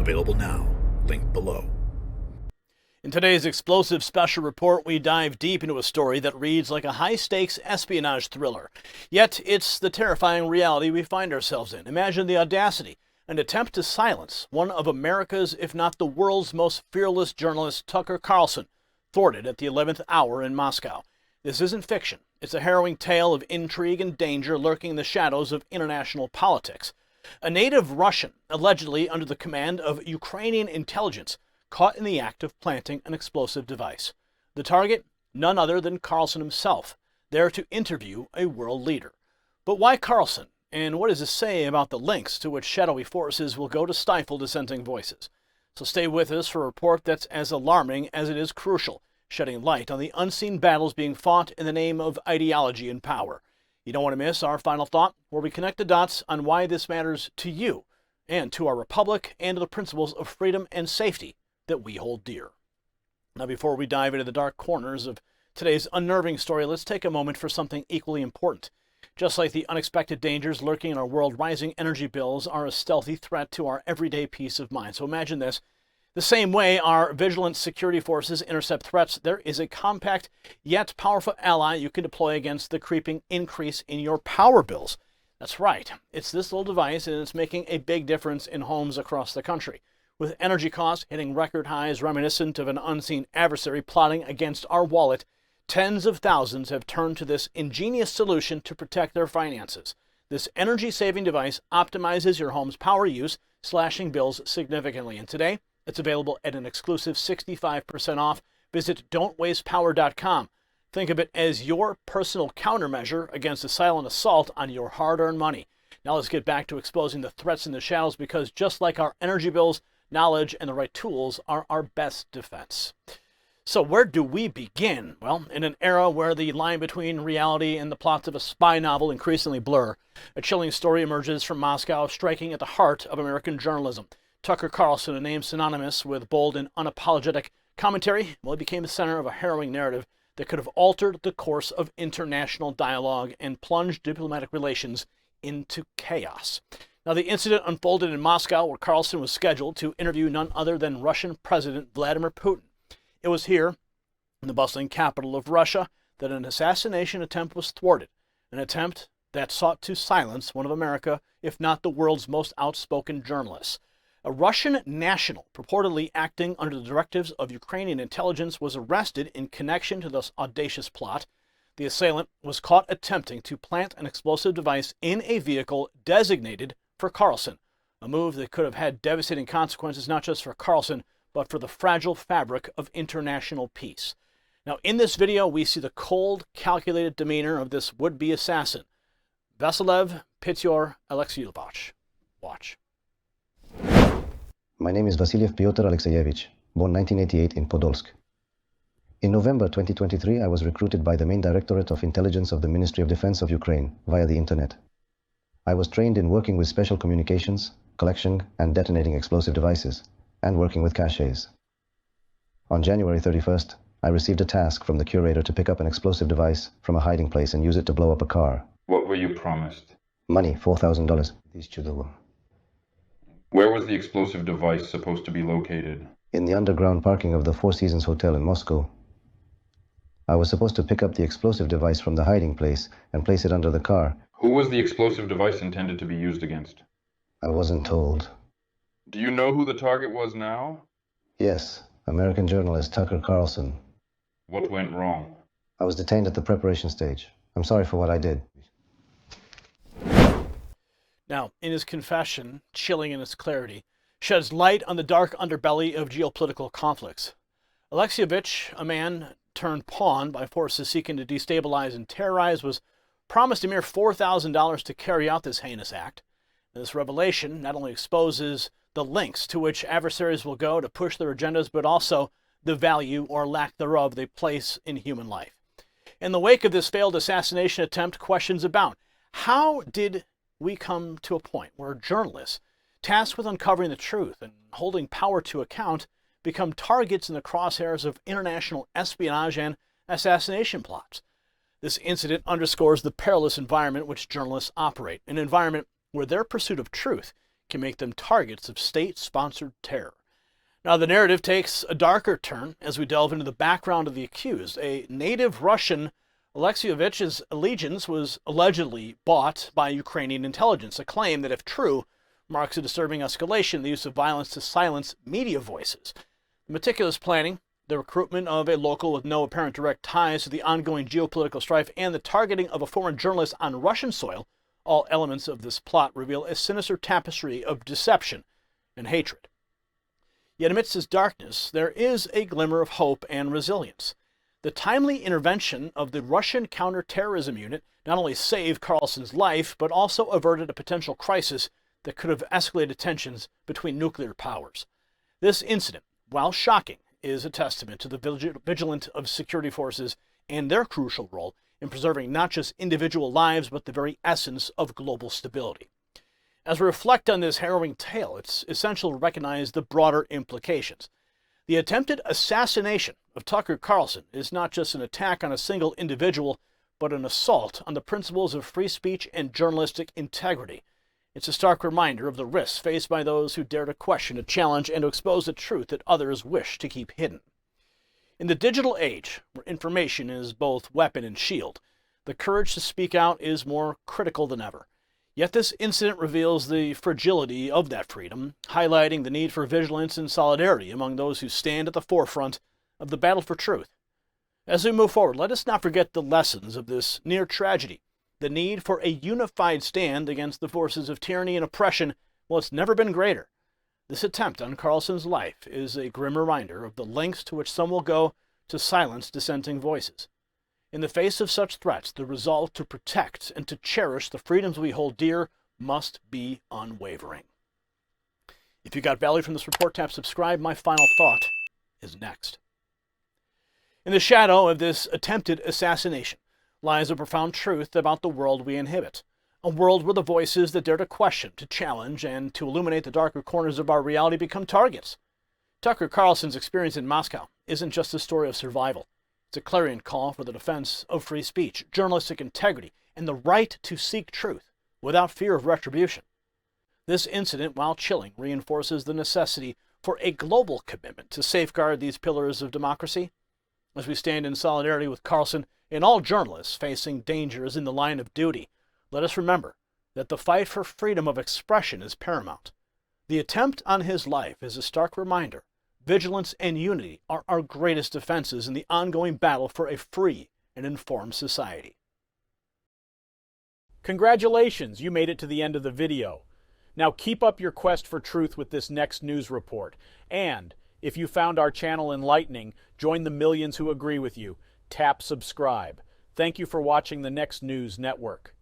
Available now. Link below. In today's explosive special report, we dive deep into a story that reads like a high-stakes espionage thriller. Yet it's the terrifying reality we find ourselves in. Imagine the audacity, an attempt to silence one of America's, if not the world's, most fearless journalist, Tucker Carlson, thwarted at the 11th hour in Moscow. This isn't fiction. It's a harrowing tale of intrigue and danger lurking in the shadows of international politics. A native Russian, allegedly under the command of Ukrainian intelligence, caught in the act of planting an explosive device. The target? None other than Carlson himself, there to interview a world leader. But why Carlson? And what does this say about the lengths to which shadowy forces will go to stifle dissenting voices? So stay with us for a report that's as alarming as it is crucial, shedding light on the unseen battles being fought in the name of ideology and power. You don't want to miss our final thought, where we connect the dots on why this matters to you and to our republic and to the principles of freedom and safety that we hold dear. Now, before we dive into the dark corners of today's unnerving story, let's take a moment for something equally important. Just like the unexpected dangers lurking in our world, rising energy bills are a stealthy threat to our everyday peace of mind. So imagine this. The same way our vigilant security forces intercept threats, there is a compact yet powerful ally you can deploy against the creeping increase in your power bills. That's right. It's this little device, and it's making a big difference in homes across the country. With energy costs hitting record highs reminiscent of an unseen adversary plotting against our wallet, tens of thousands have turned to this ingenious solution to protect their finances. This energy-saving device optimizes your home's power use, slashing bills significantly. And today, it's available at an exclusive 65% off. Visit don'twastepower.com. Think of it as your personal countermeasure against a silent assault on your hard-earned money. Now let's get back to exposing the threats in the shadows, because just like our energy bills, knowledge and the right tools are our best defense. So where do we begin? Well, in an era where the line between reality and the plots of a spy novel increasingly blur, a chilling story emerges from Moscow, striking at the heart of American journalism. Tucker Carlson, a name synonymous with bold and unapologetic commentary, well, he became the center of a harrowing narrative that could have altered the course of international dialogue and plunged diplomatic relations into chaos. Now, the incident unfolded in Moscow, where Carlson was scheduled to interview none other than Russian President Vladimir Putin. It was here, in the bustling capital of Russia, that an assassination attempt was thwarted, an attempt that sought to silence one of America, if not the world's most outspoken journalists. A Russian national, purportedly acting under the directives of Ukrainian intelligence, was arrested in connection to this audacious plot. The assailant was caught attempting to plant an explosive device in a vehicle designated for Carlson, a move that could have had devastating consequences not just for Carlson, but for the fragile fabric of international peace. Now, in this video, we see the cold, calculated demeanor of this would-be assassin, Vasilev Pyotr Alexeyevich. Watch. My name is Vasiliev Pyotr Alexeyevich, born 1988 in Podolsk. In November 2023, I was recruited by the main directorate of intelligence of the Ministry of Defense of Ukraine via the internet. I was trained in working with special communications, collection and detonating explosive devices, and working with caches. On January 31st, I received a task from the curator to pick up an explosive device from a hiding place and use it to blow up a car. What were you promised? Money, $4,000. Where was the explosive device supposed to be located? In the underground parking of the Four Seasons Hotel in Moscow. I was supposed to pick up the explosive device from the hiding place and place it under the car. Who was the explosive device intended to be used against? I wasn't told. Do you know who the target was now? Yes, American journalist Tucker Carlson. What went wrong? I was detained at the preparation stage. I'm sorry for what I did. Now, in his confession, chilling in its clarity, sheds light on the dark underbelly of geopolitical conflicts. Alexeyevich, a man turned pawn by forces seeking to destabilize and terrorize, was promised a mere $4,000 to carry out this heinous act. And this revelation not only exposes the lengths to which adversaries will go to push their agendas, but also the value or lack thereof they place in human life. In the wake of this failed assassination attempt, questions abound. How did we come to a point where journalists tasked with uncovering the truth and holding power to account become targets in the crosshairs of international espionage and assassination plots? This incident underscores the perilous environment which journalists operate, an environment where their pursuit of truth can make them targets of state-sponsored terror. Now, the narrative takes a darker turn as we delve into the background of the accused. A native Russian, Alexeyevich's allegiance was allegedly bought by Ukrainian intelligence, a claim that, if true, marks a disturbing escalation in the use of violence to silence media voices. The meticulous planning, the recruitment of a local with no apparent direct ties to the ongoing geopolitical strife, and the targeting of a foreign journalist on Russian soil, all elements of this plot reveal a sinister tapestry of deception and hatred. Yet amidst this darkness, there is a glimmer of hope and resilience. The timely intervention of the Russian counter-terrorism unit not only saved Carlson's life, but also averted a potential crisis that could have escalated tensions between nuclear powers. This incident, while shocking, is a testament to the vigilant of security forces and their crucial role in preserving not just individual lives, but the very essence of global stability. As we reflect on this harrowing tale, it's essential to recognize the broader implications. The attempted assassination of Tucker Carlson is not just an attack on a single individual, but an assault on the principles of free speech and journalistic integrity. It's a stark reminder of the risks faced by those who dare to question, to challenge, and to expose the truth that others wish to keep hidden. In the digital age, where information is both weapon and shield, the courage to speak out is more critical than ever. Yet this incident reveals the fragility of that freedom, highlighting the need for vigilance and solidarity among those who stand at the forefront of the battle for truth. As we move forward, let us not forget the lessons of this near tragedy. The need for a unified stand against the forces of tyranny and oppression, well, it's never been greater. This attempt on Carlson's life is a grim reminder of the lengths to which some will go to silence dissenting voices. In the face of such threats, the resolve to protect and to cherish the freedoms we hold dear must be unwavering. If you got value from this report, tap subscribe. My final thought is next. In the shadow of this attempted assassination lies a profound truth about the world we inhabit. A world where the voices that dare to question, to challenge, and to illuminate the darker corners of our reality become targets. Tucker Carlson's experience in Moscow isn't just a story of survival. It's a clarion call for the defense of free speech, journalistic integrity, and the right to seek truth without fear of retribution. This incident, while chilling, reinforces the necessity for a global commitment to safeguard these pillars of democracy. As we stand in solidarity with Carlson and all journalists facing dangers in the line of duty, let us remember that the fight for freedom of expression is paramount. The attempt on his life is a stark reminder. Vigilance and unity are our greatest defenses in the ongoing battle for a free and informed society. Congratulations, you made it to the end of the video. Now keep up your quest for truth with this next news report. And if you found our channel enlightening, join the millions who agree with you. Tap subscribe. Thank you for watching the Next News Network.